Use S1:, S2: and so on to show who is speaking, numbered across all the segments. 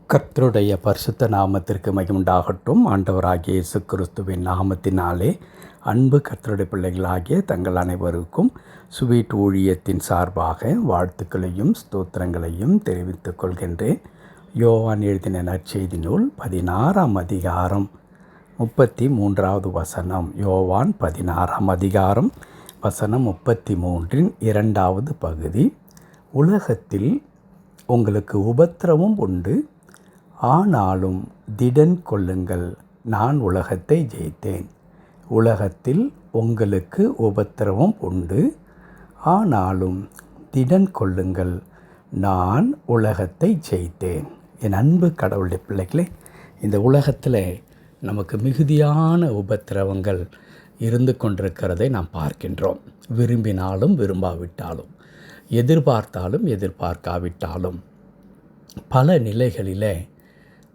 S1: கர்த்தருடைய பரிசுத்த நாமத்திற்கு மகிமுண்டாகட்டும். ஆண்டவராகிய இயேசு கிறிஸ்துவின் நாமத்தினாலே அன்பு கர்த்தருடைய பிள்ளைகளாகிய தங்கள் அனைவருக்கும் ஸ்வீட் ஊழியத்தின் சார்பாக வாழ்த்துக்களையும் ஸ்தோத்திரங்களையும் தெரிவித்துக் கொள்கின்றேன். யோவான் எழுதின நற்செய்தி நூல் 16ஆம் அதிகாரம் 33வது வசனம். யோவான் 16ஆம் அதிகாரம் வசனம் 33 2வது பகுதி. உலகத்தில் உங்களுக்கு உபத்திரவம் உண்டு, ஆனாலும் திடன் கொள்ளுங்கள், நான் உலகத்தை ஜெயித்தேன். உலகத்தில் உங்களுக்கு உபத்திரவம் உண்டு, ஆனாலும் திடன் கொள்ளுங்கள், நான் உலகத்தை ஜெயித்தேன். என் அன்பு கடவுளுடைய பிள்ளைகளே, இந்த உலகத்தில் நமக்கு மிகுதியான உபத்திரவங்கள் இருந்து கொண்டிருக்கிறதை நாம் பார்க்கின்றோம். விரும்பினாலும் விரும்பாவிட்டாலும், எதிர்பார்த்தாலும் எதிர்பார்க்காவிட்டாலும், பல நிலைகளிலே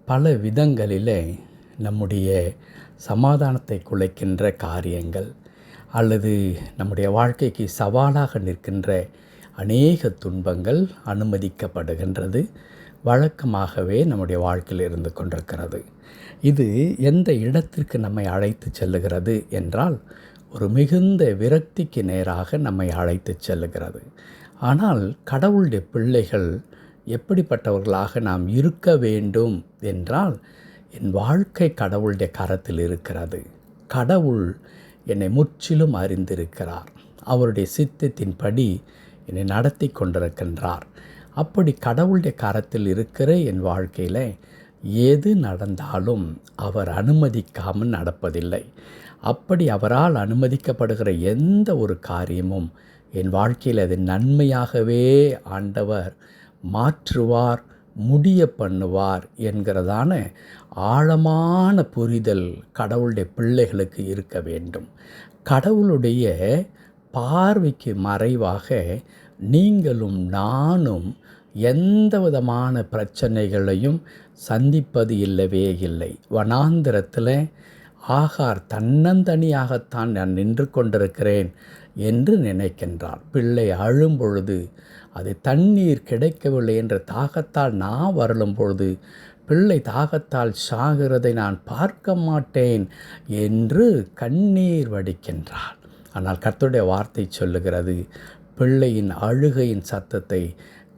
S1: பல விதங்களிலே நம்முடைய சமாதானத்தை குலைக்கின்ற காரியங்கள் அல்லது நம்முடைய வாழ்க்கைக்கு சவாலாக நிற்கின்ற அநேக துன்பங்கள் அனுமதிக்கப்படுகின்றது. வழக்கமாகவே நம்முடைய வாழ்க்கையில் இருந்து கொண்டிருக்கிறது. இது எந்த இடத்திற்கு நம்மை அழைத்து செல்லுகிறது என்றால், ஒரு மிகுந்த விரக்திக்கு நேராக நம்மை அழைத்து செல்லுகிறது. ஆனால் கடவுளுடைய பிள்ளைகள் எப்படிப்பட்டவர்களாக நாம் இருக்க வேண்டும் என்றால், என் வாழ்க்கை கடவுளுடைய கரத்தில் இருக்கிறது. கடவுள் என்னை முற்றிலும் அறிந்திருக்கிறார். அவருடைய சித்தத்தின்படி என்னை நடத்தி கொண்டிருக்கின்றார். அப்படி கடவுளுடைய கரத்தில் இருக்கிற என் வாழ்க்கையில் எது நடந்தாலும் அவர் அனுமதிக்காமல் நடப்பதில்லை. அப்படி அவரால் அனுமதிக்கப்படுகிற எந்த ஒரு காரியமும் என் வாழ்க்கையில் அது நன்மையாகவே ஆண்டவர் மாற்றுவார், முடிய பண்ணுவார் என்கிறதான ஆழமான புரிதல் கடவுளுடைய பிள்ளைகளுக்கு இருக்க வேண்டும். கடவுளுடைய பார்வைக்கு மறைவாக நீங்களும் நானும் எந்த விதமான பிரச்சனைகளையும் சந்திப்பது இல்லவே இல்லை. வனாந்திரத்தில் ஆகார் தன்னந்தனியாகத்தான் நான் நின்று கொண்டிருக்கிறேன் என்று நினைக்கின்றார். பிள்ளை அழும் பொழுது அது தண்ணீர் கிடைக்கவில்லை என்ற தாகத்தால் நான் வருளும் பொழுது பிள்ளை தாகத்தால் சாகிறதை நான் பார்க்க மாட்டேன் என்று கண்ணீர் வடிக்கின்றார். ஆனால் கர்த்தருடைய வார்த்தை சொல்லுகிறது, பிள்ளையின் அழுகையின் சத்தத்தை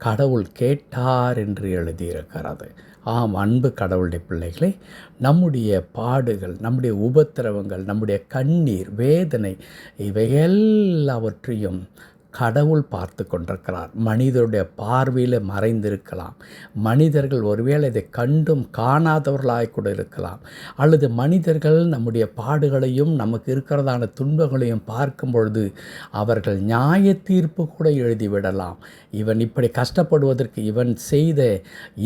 S1: கடவுள் கேட்டார் என்று எழுதியிருக்கிறது. ஆம், அன்பு கடவுளுடைய பிள்ளைகளை, நம்முடைய பாடுகள், நம்முடைய உபத்திரவங்கள், நம்முடைய கண்ணீர், வேதனை, இவை எல்லாவற்றையும் கடவுள் பார்த்து கொண்டிருக்கிறார். மனிதருடைய பார்வையில் மறைந்திருக்கலாம். மனிதர்கள் ஒருவேளை இதை கண்டும் காணாதவர்களாக கூட இருக்கலாம். அல்லது மனிதர்கள் நம்முடைய பாடுகளையும் நமக்கு இருக்கிறதான துன்பங்களையும் பார்க்கும் பொழுது அவர்கள் நியாய தீர்ப்பு கூட எழுதிவிடலாம். இவன் இப்படி கஷ்டப்படுவதற்கு இவன் செய்த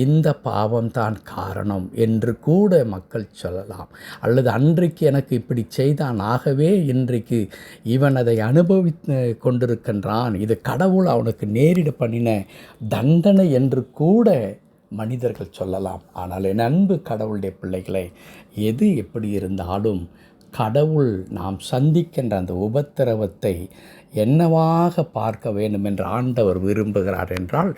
S1: இந்த பாவம்தான் காரணம் என்று கூட மக்கள் சொல்லலாம். அல்லது அன்றைக்கு எனக்கு இப்படி செய்தான், ஆகவே இன்றைக்கு இவன் அதை அனுபவித்து கொண்டிருக்கின்றான், இது கடவுள் அவனுக்கு நேரிட பண்ணின தண்டனை என்று கூட மனிதர்கள் சொல்லலாம். ஆனால் என் அன்பு கடவுளுடைய பிள்ளைகளை, எது எப்படி இருந்தாலும் கடவுள் நாம் சந்திக்கின்ற அந்த உபத்திரவத்தை என்னவாக பார்க்க வேண்டும் என்று ஆண்டவர் விரும்புகிறார் என்றால்,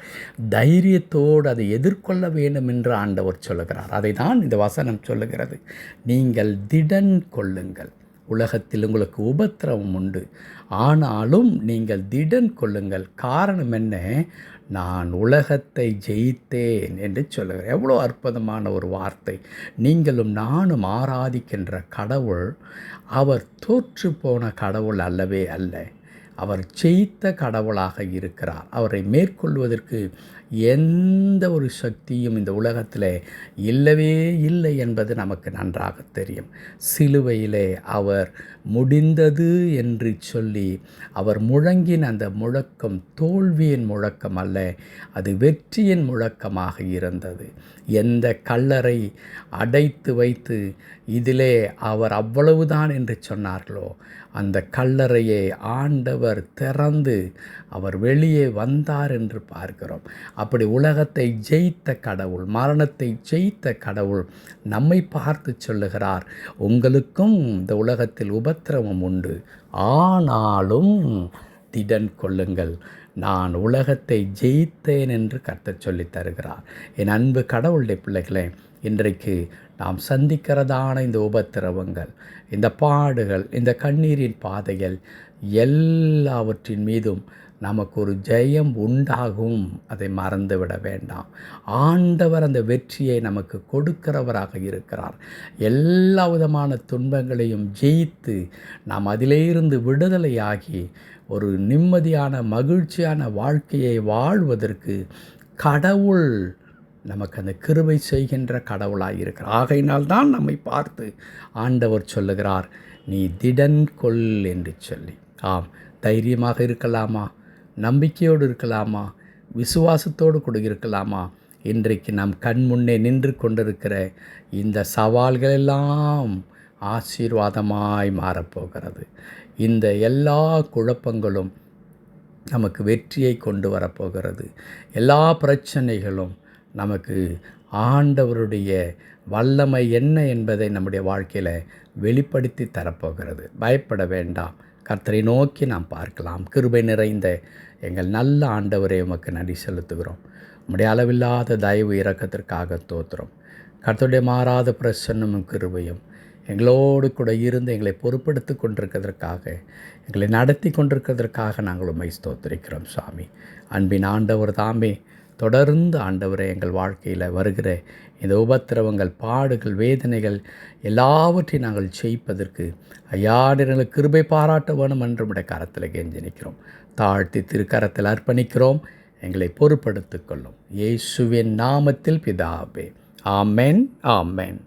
S1: தைரியத்தோடு அதை எதிர்கொள்ள வேண்டும் என்று ஆண்டவர் சொல்லுகிறார். அதை தான் இந்த வசனம் சொல்லுகிறது. நீங்கள் திடன் கொள்ளுங்கள், உலகத்தில் உங்களுக்கு உபத்திரவம் உண்டு, ஆனாலும் நீங்கள் திடன் கொள்ளுங்கள். காரணம் என்ன? நான் உலகத்தை ஜெயித்தேன் என்று சொல்லுகிறேன். எவ்வளோ அற்புதமான ஒரு வார்த்தை! நீங்களும் நானும் ஆராதிக்கின்ற கடவுள் அவர் தோற்று போன கடவுள் அல்லவே அல்ல. அவர் ஜெயித்த கடவுளாக இருக்கிறார். அவரை மேற்கொள்வதற்கு எந்த ஒரு சக்தியும் இந்த உலகத்தில் இல்லவே இல்லை என்பது நமக்கு நன்றாக தெரியும். சிலுவையிலே அவர் முடிந்தது என்று சொல்லி அவர் முழங்கின அந்த முழக்கம் தோல்வியின் முழக்கம் அல்ல, அது வெற்றியின் முழக்கமாக இருந்தது. எந்த கல்லறை அடைத்து வைத்து இதிலே அவர் அவ்வளவுதான் என்று சொன்னார்களோ, அந்த கல்லறையை ஆண்டவர் திறந்து அவர் வெளியே வந்தார் என்று பார்க்கிறோம். அப்படி உலகத்தை ஜெயித்த கடவுள், மரணத்தை ஜெயித்த கடவுள் நம்மை பார்த்து சொல்லுகிறார், உங்களுக்கும் இந்த உலகத்தில் உபத்திரவம் உண்டு, ஆனாலும் திடன் கொள்ளுங்கள், நான் உலகத்தை ஜெயித்தேன் என்று கர்த்தர் சொல்லித் தருகிறார். என் அன்பு கடவுளுடைய பிள்ளைகளே, இன்றைக்கு நாம் சந்திக்கிறதான இந்த உபத்திரவங்கள், இந்த பாடுகள், இந்த கண்ணீரின் பாதைகள் எல்லாவற்றின் மீதும் நமக்கு ஒரு ஜெயம் உண்டாகும். அதை மறந்துவிட வேண்டாம். ஆண்டவர் அந்த வெற்றியை நமக்கு கொடுக்கிறவராக இருக்கிறார். எல்லா விதமான துன்பங்களையும் ஜெயித்து நாம் அதிலேருந்து விடுதலையாகி ஒரு நிம்மதியான மகிழ்ச்சியான வாழ்க்கையை வாழ்வதற்கு கடவுள் நமக்கு அந்த கிருபை செய்கின்ற கடவுளாக இருக்கிறார். ஆகையினால்தான் நம்மை பார்த்து ஆண்டவர் சொல்லுகிறார், நீ திடன் கொள் என்று சொல்லி. ஆம், தைரியமாக இருக்கலாமா? நம்பிக்கையோடு இருக்கலாமா? விசுவாசத்தோடு கூட இருக்கலாமா? இன்றைக்கு நம் கண் முன்னே நின்று கொண்டிருக்கிற இந்த சவால்களெல்லாம் ஆசீர்வாதமாய் மாறப்போகிறது. இந்த எல்லா குழப்பங்களும் நமக்கு வெற்றியை கொண்டு வரப்போகிறது. எல்லா பிரச்சனைகளும் நமக்கு ஆண்டவருடைய வல்லமை என்ன என்பதை நம்முடைய வாழ்க்கையில் வெளிப்படுத்தி தரப்போகிறது. பயப்பட வேண்டாம். கர்த்தரை நோக்கி நாம் பார்க்கலாம். கிருபை நிறைந்த எங்கள் நல்ல ஆண்டவரே, உமக்கு நன்றி செலுத்துகிறோம். உம்முடைய அளவில்லாத தயவு இரக்கத்திற்காக தோத்துறோம். கர்த்தருடைய மாறாத பிரசன்னமும் கிருபையும் எங்களோடு கூட இருந்து எங்களை பொறுப்படுத்தி கொண்டிருக்கிறதற்காக, எங்களை நடத்தி கொண்டிருக்கிறதற்காக நாங்கள் உம்மை ஸ்தோத்திரிக்கிறோம் சுவாமி. அன்பின் ஆண்டவர் தாமே தொடர்ந்து ஆண்டவரை எங்கள் வாழ்க்கையில் வருகிற இந்த உபத்திரவங்கள், பாடுகள், வேதனைகள் எல்லாவற்றையும் நாங்கள் ஜெயிப்பதற்கு ஐயா எங்களுக்கு கிருபை பாராட்ட வேணும் என்று உம்முடைய கரத்தில் கெஞ்சி நிற்கிறோம். தாழ்த்தி திருக்கரத்தில் அர்ப்பணிக்கிறோம். எங்களை பொறுப்படுத்திக் கொள்ளும். இயேசுவின் நாமத்தில் பிதாவே. ஆமென், ஆமென்.